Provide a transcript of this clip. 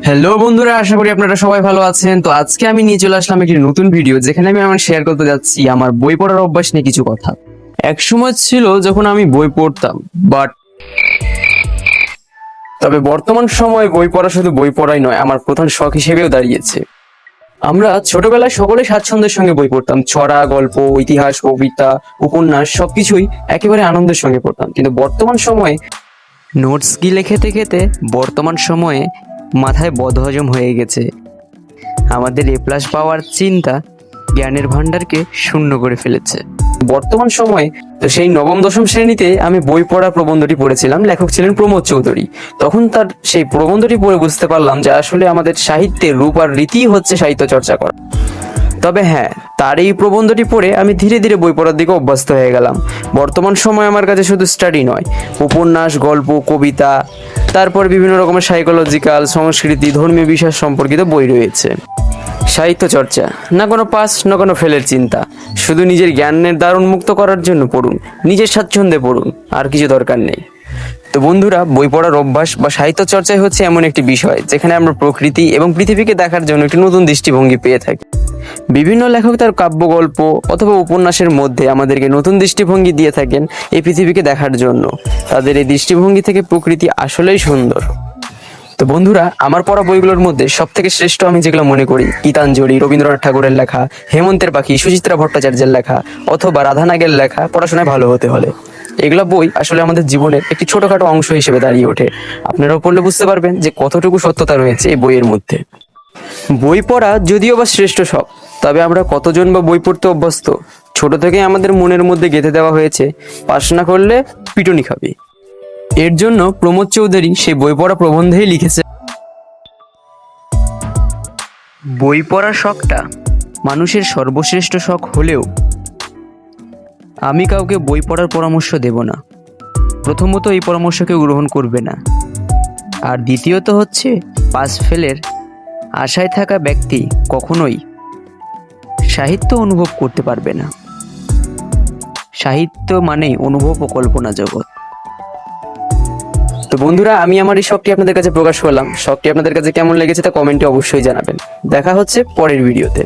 Hello বন্ধুরা, আশা করি আপনারা সবাই ভালো আছেন। তো আজকে আমি নিয়ে চলে আসলাম একটি নতুন ভিডিও, যেখানে আমি আমার শেয়ার করতে যাচ্ছি আমার বই পড়ার অভ্যাস নিয়ে কিছু কথা। এক সময় ছিল যখন আমি বই পড়তাম, তবে বর্তমান সময়ে বই পড়া শুধু বই পড়াই নয়, আমার প্রধান শখ হিসেবেও দাঁড়িয়েছে। আমরা ছোটবেলায় সকলে স্বাচ্ছন্দ্যের সঙ্গে বই পড়তাম। ছড়া, গল্প, ইতিহাস, কবিতা, উপন্যাস সবকিছুই একেবারে আনন্দের সঙ্গে পড়তাম। কিন্তু বর্তমান সময়ে নোটস গিলে খেতে খেতে বর্তমান সময়ে মাথায় বদহজম হয়ে গেছে। আমাদের A+ পাওয়ার চিন্তা জ্ঞানের ভান্ডারকে শূন্য করে ফেলেছে বর্তমান সময়ে। তো সেই নবম দশম শ্রেণীতে আমি বই পড়া প্রবন্ধটি পড়েছিলাম। লেখক ছিলেন প্রমোদ চৌধুরী। তখন তার সেই প্রবন্ধটি পড়ে বুঝতে পারলাম যে আসলে আমাদের সাহিত্যের রূপ আর রীতি হচ্ছে সাহিত্য চর্চা করা। তবে হ্যাঁ, তার এই প্রবন্ধটি পড়ে আমি ধীরে ধীরে বই পড়ার দিকে অভ্যস্ত হয়ে গেলাম। বর্তমান সময় আমার কাছে শুধু স্টাডি নয়, উপন্যাস, গল্প, কবিতা, তারপর বিভিন্ন রকমের সাইকোলজিক্যাল, সংস্কৃতি, ধর্মীয় বিষয় সম্পর্কিত বই রয়েছে। সাহিত্য চর্চা, না কোনো পাস না কোনো ফেলের চিন্তা, শুধু নিজের জ্ঞানের দ্বার উন্মুক্ত করার জন্য পড়ুন, নিজের স্বাচ্ছন্দ্যে পড়ুন, আর কিছু দরকার নেই। তো বন্ধুরা, বই পড়ার অভ্যাস বা সাহিত্য চর্চাই হচ্ছে এমন একটি বিষয় যেখানে আমরা প্রকৃতি এবং পৃথিবীকে দেখার জন্য একটি নতুন দৃষ্টিভঙ্গি পেয়ে থাকি। বিভিন্ন লেখক তার কাব্য, গল্প অথবা উপন্যাসের মধ্যে আমাদেরকে নতুন দৃষ্টিভঙ্গি দিয়ে থাকেন এই পৃথিবীকে দেখার জন্য। তাদের এই দৃষ্টিভঙ্গি থেকে প্রকৃতি আসলেই সুন্দর। তো বন্ধুরা, আমার পড়া বইগুলোর মধ্যে সব থেকে শ্রেষ্ঠ আমি যেগুলো মনে করি, গীতাঞ্জলি, রবীন্দ্রনাথ ঠাকুরের লেখা, হেমন্তের পাখি, সুচিত্রা ভট্টাচার্যের লেখা অথবা রাধানাগের লেখা পড়াশোনায় ভালো হতে হলে। এগুলো বই আসলে আমাদের জীবনের একটি ছোটখাটো অংশ হিসেবে দাঁড়িয়ে ওঠে। আপনারাও পড়লে বুঝতে পারবেন যে কতটুকু সত্যতা রয়েছে এই বইয়ের মধ্যে। বই পড়া যদিও বা শ্রেষ্ঠ শখ, তবে আমরা কতজন বা বই পড়তে অভ্যস্ত? ছোট থেকে আমাদের মনের মধ্যে গেঁথে দেওয়া হয়েছে, পাস না করলে পিটুনি খাবি। এর জন্য প্রমোদ চৌধুরী সেই বই পড়া প্রবন্ধেই লিখেছে, বই পড়ার শখটা মানুষের সর্বশ্রেষ্ঠ শখ হলেও আমি কাউকে বই পড়ার পরামর্শ দেব না। প্রথমত, এই পরামর্শ কেউ গ্রহণ করবে না। আর দ্বিতীয়ত হচ্ছে, পাস ফেলের আশায় থাকা ব্যক্তি কখনোই সাহিত্য অনুভব করতে পারবে না। সাহিত্য মানেই অনুভব ও কল্পনা জগৎ। তো বন্ধুরা, আমি আমার এই শখটি আপনাদের কাছে প্রকাশ করলাম। শখটি আপনাদের কাছে কেমন লেগেছে তা কমেন্টে অবশ্যই জানাবেন। দেখা হচ্ছে পরের ভিডিওতে।